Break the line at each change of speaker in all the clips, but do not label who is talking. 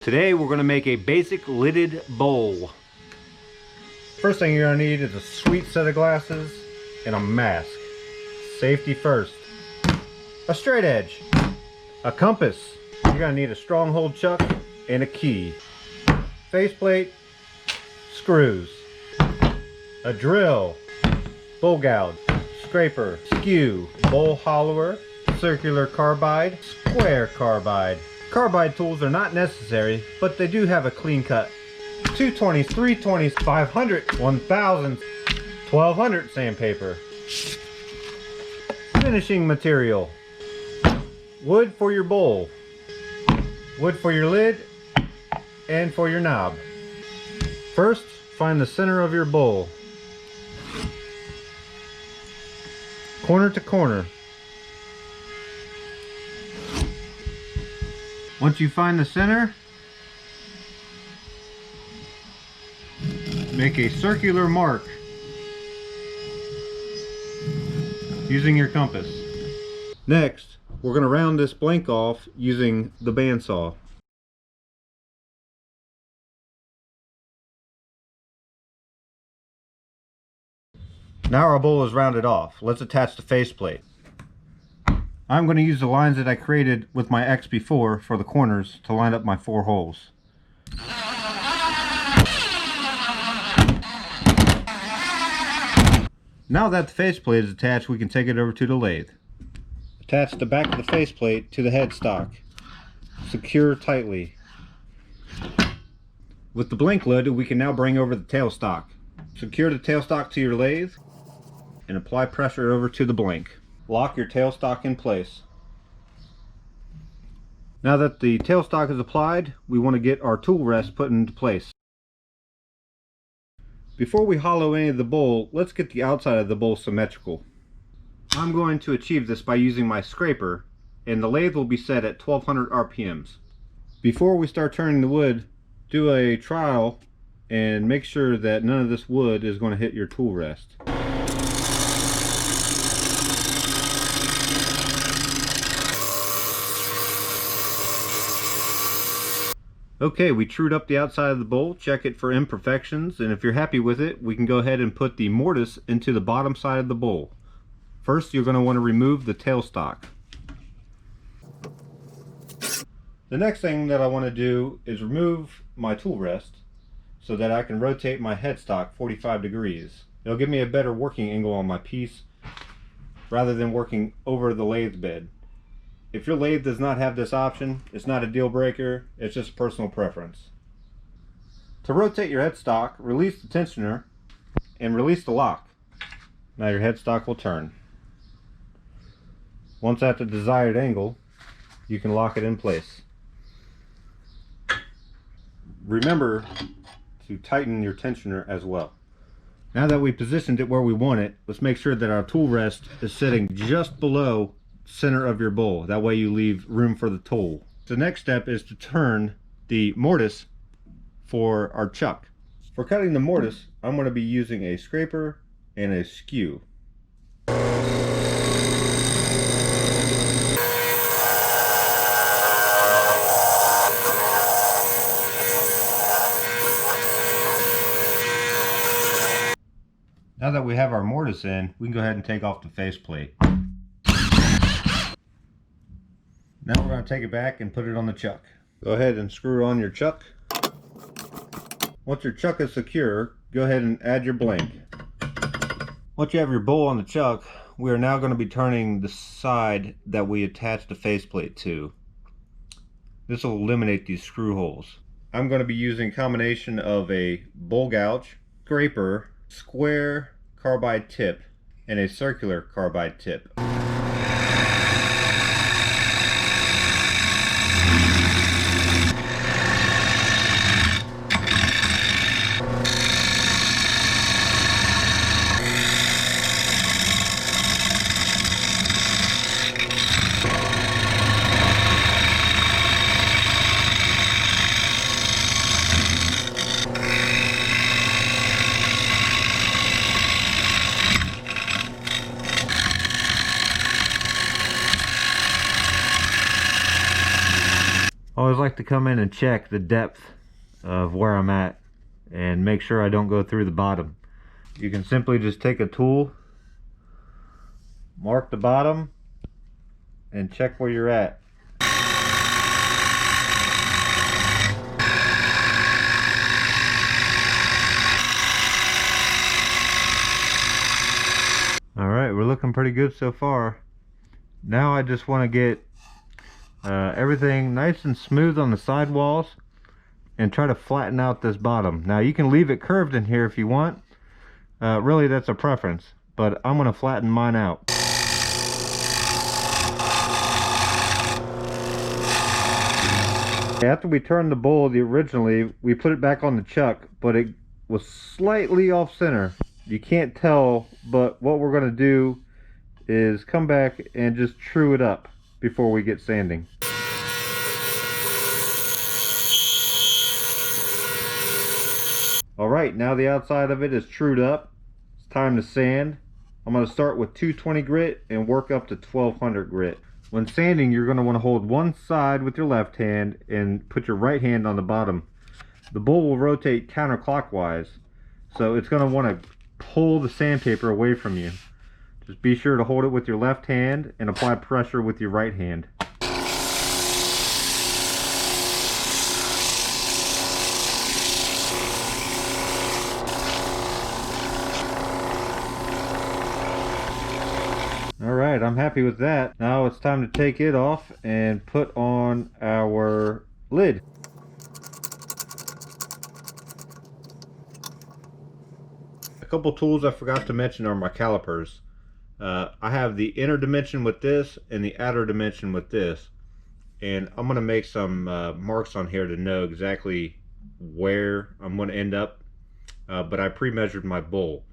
Today we're going to make a basic lidded bowl.
First thing you're going to need is a sweet set of glasses and a mask. Safety first. A straight edge. A compass. You're going to need a stronghold chuck and a key. Faceplate. Screws. A drill. Bowl gouge. Scraper. Skew. Bowl hollower. Circular carbide. Square carbide. Carbide tools are not necessary, but they do have a clean cut. 220s, 320s, 500, 1000, 1200 sandpaper. Finishing material. Wood for your bowl. Wood for your lid and for your knob. First, find the center of your bowl. Corner to corner. Once you find the center, make a circular mark using your compass. Next, we're going to round this blank off using the bandsaw. Now our bowl is rounded off. Let's attach the faceplate. I'm going to use the lines that I created with my X before for the corners to line up my 4 holes. Now that the faceplate is attached, we can take it over to the lathe. Attach the back of the faceplate to the headstock. Secure tightly. With the blank lid, we can now bring over the tailstock. Secure the tailstock to your lathe and apply pressure over to the blank. Lock your tailstock in place. Now that the tailstock is applied, we want to get our tool rest put into place. Before we hollow any of the bowl, let's get the outside of the bowl symmetrical. I'm going to achieve this by using my scraper, and the lathe will be set at 1200 RPMs. Before we start turning the wood, do a trial and make sure that none of this wood is going to hit your tool rest. Okay, we trued up the outside of the bowl, check it for imperfections, and if you're happy with it, we can go ahead and put the mortise into the bottom side of the bowl. First, you're going to want to remove the tailstock. The next thing that I want to do is remove my tool rest so that I can rotate my headstock 45 degrees. It'll give me a better working angle on my piece rather than working over the lathe bed. If your lathe does not have this option, it's not a deal breaker, it's just a personal preference. To rotate your headstock, release the tensioner and release the lock. Now your headstock will turn. Once at the desired angle, you can lock it in place. Remember to tighten your tensioner as well. Now that we positioned it where we want it, let's make sure that our tool rest is sitting just below center of your bowl. That way you leave room for the tool. The next step is to turn the mortise for our chuck. For cutting the mortise, I'm going to be using a scraper and a skew. Now that we have our mortise in, we can go ahead and take off the faceplate. Now we're going to take it back and put it on the chuck. Go ahead and screw on your chuck. Once your chuck is secure, go ahead and add your blank. Once you have your bowl on the chuck, we are now going to be turning the side that we attached the faceplate to. This will eliminate these screw holes. I'm going to be using a combination of a bowl gouge, scraper, square carbide tip, and a circular carbide tip. to come in and check the depth of where I'm at and make sure I don't go through the bottom. You can simply just take a tool, mark the bottom, and check where you're at. Alright, we're looking pretty good so far. Now I just want to get everything nice and smooth on the side walls and try to flatten out this bottom. Now you can leave it curved in here if you want. Really, that's a preference, but I'm going to flatten mine out. After we turned the bowl originally, we put it back on the chuck, but it was slightly off center. You can't tell, but what we're going to do is come back and just true it up before we get sanding. Alright, now the outside of it is trued up. It's time to sand. I'm going to start with 220 grit and work up to 1200 grit. When sanding, you're going to want to hold one side with your left hand and put your right hand on the bottom. The bowl will rotate counterclockwise, so it's going to want to pull the sandpaper away from you. Just be sure to hold it with your left hand and apply pressure with your right hand. Alright, I'm happy with that. Now it's time to take it off and put on our lid. A couple tools I forgot to mention are my calipers. I have the inner dimension with this and the outer dimension with this. And I'm going to make some marks on here to know exactly where I'm going to end up. But I pre-measured my bowl.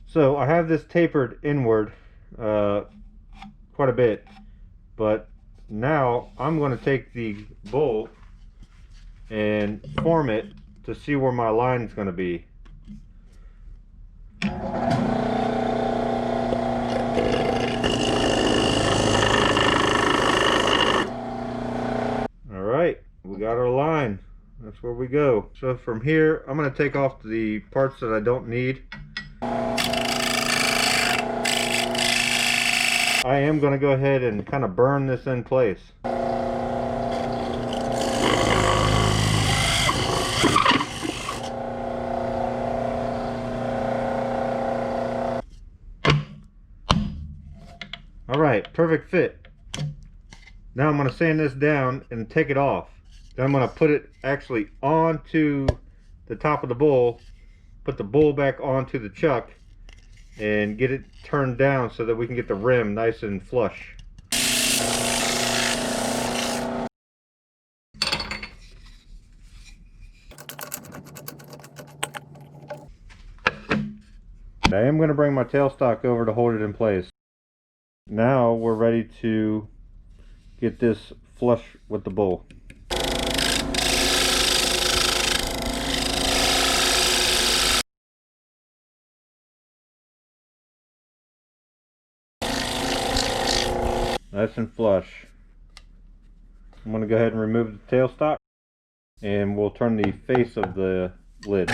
So I have this tapered inward quite a bit, but now I'm going to take the bowl and form it to see where my line is going to be. Alright, we got our line. That's where we go. So from here, I'm going to take off the parts that I don't need. I am going to go ahead and kind of burn this in place. Alright, perfect fit. Now I'm going to sand this down and take it off. Then I'm going to put it actually onto the top of the bowl, put the bowl back onto the chuck, and get it turned down so that we can get the rim nice and flush. I am going to bring my tailstock over to hold it in place. Now we're ready to get this flush with the bowl. Nice and flush. I'm going to go ahead and remove the tailstock, and we'll turn the face of the lid.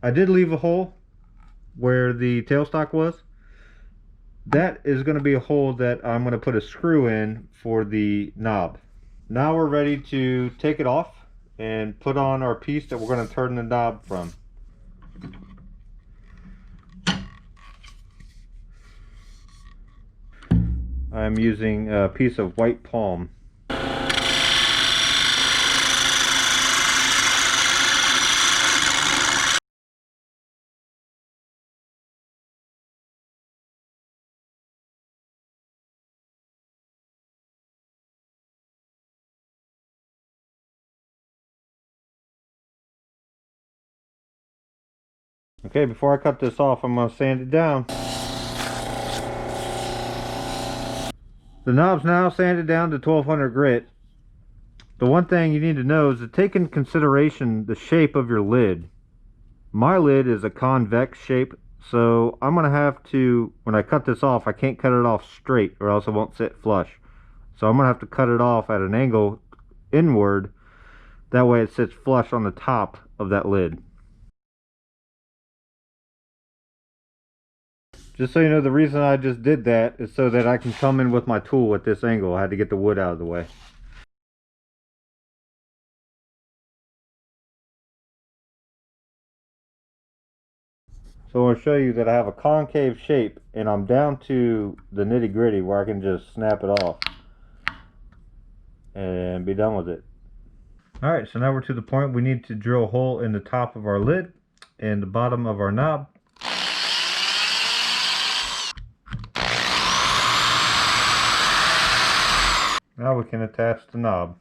I did leave a hole where the tailstock was. That is going to be a hole that I'm going to put a screw in for the knob. Now we're ready to take it off and put on our piece that we're going to turn the knob from. I'm using a piece of white palm. Okay, before I cut this off, I'm going to sand it down. The knob's now sanded down to 1200 grit. The one thing you need to know is to take into consideration the shape of your lid. My lid is a convex shape, so I'm going to have to, when I cut this off, I can't cut it off straight or else it won't sit flush. So I'm going to have to cut it off at an angle inward. That way it sits flush on the top of that lid. Just so you know, the reason I just did that is so that I can come in with my tool at this angle. I had to get the wood out of the way. So I want to show you that I have a concave shape and I'm down to the nitty gritty where I can just snap it off and be done with it. Alright, so now we're to the point we need to drill a hole in the top of our lid and the bottom of our knob. Now we can attach the knob.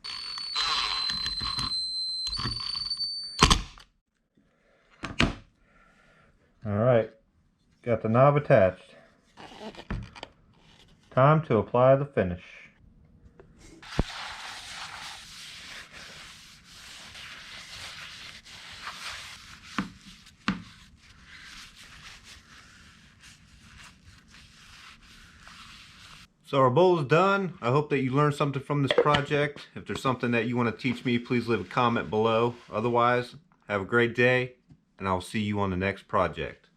Alright, got the knob attached. Time to apply the finish. So our bowl is done. I hope that you learned something from this project. If there's something that you want to teach me, please leave a comment below. Otherwise, have a great day, and I'll see you on the next project.